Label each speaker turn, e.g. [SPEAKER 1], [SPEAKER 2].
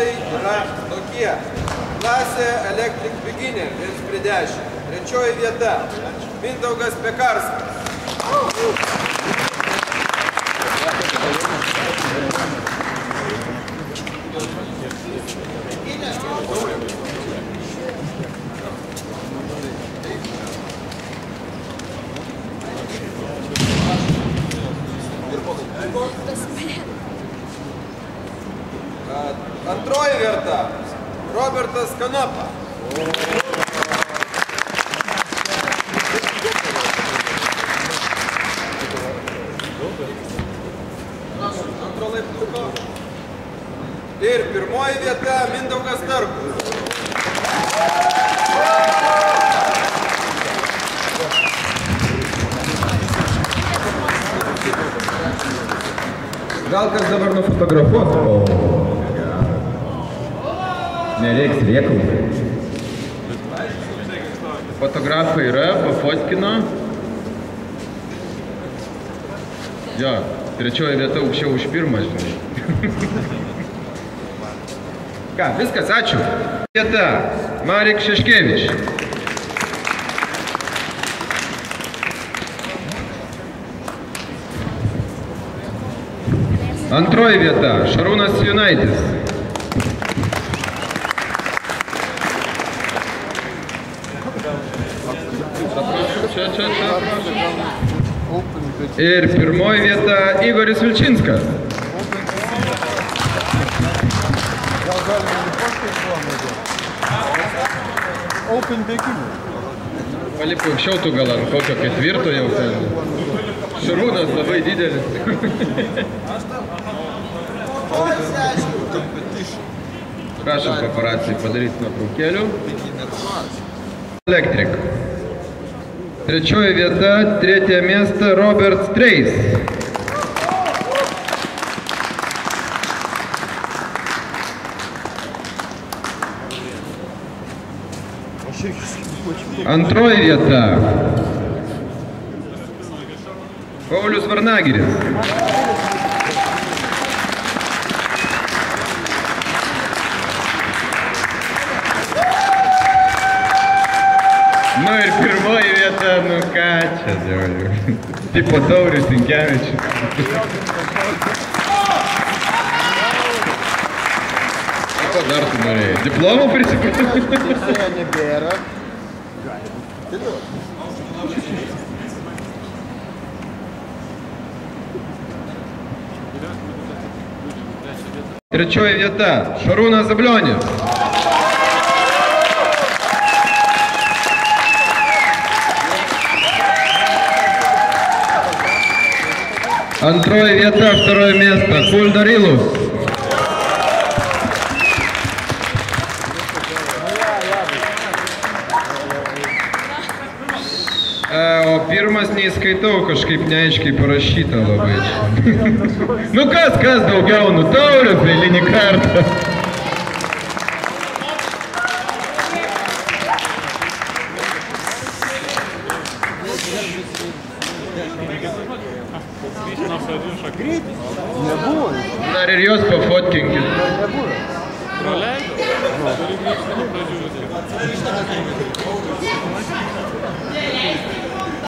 [SPEAKER 1] Yra tokie. Klasė Electric Beginner 1-10. Trečioji vieta. Mindaugas Pekarskas. Antroji vieta. Robertas Kanopa. Ir pirmoji vieta Mindaugas Narkus.
[SPEAKER 2] Gal kas dabar nufotografuotų? Nereiks rėkalų. Fotografai yra, pafotkino. Jo, trečioji vieta aukščiau už pirmą, žinai. Ką, viskas, ačiū. Vieta, Marek Šeškevič. Antroji vieta, Šarūnas Junaitis. Čia. Ir pirmoji vieta Igoris Vilčinskas. Palipu aukščiau tu gal ant kokio ketvirto jau ten. Šarūnas labai didelis. Prašom paparacijai padaryti nuotraukėlių. Electric. Trečioji vieta, tretija miesta Robert Streis. Antroji vieta Paulius Varnagiris. Nu ir pirmoji vieta, nu ką čia, dėliu. Tipo Taurius Sinkevičius. Ko dar tu norėjai? Diplomą prisipirkti?
[SPEAKER 3] Jisai nebėra.
[SPEAKER 2] Trečioji vieta, Šarūnas Zablionis. Antroji vieta, второе место, Кульдар Илус. O pirmas neįskaitau, kažkaip neaiškiai parašyta labai. Nu kas daugiau, nu Taurius eilinį kartą. Dar ir jos pafotkinkit.
[SPEAKER 4] Praleido?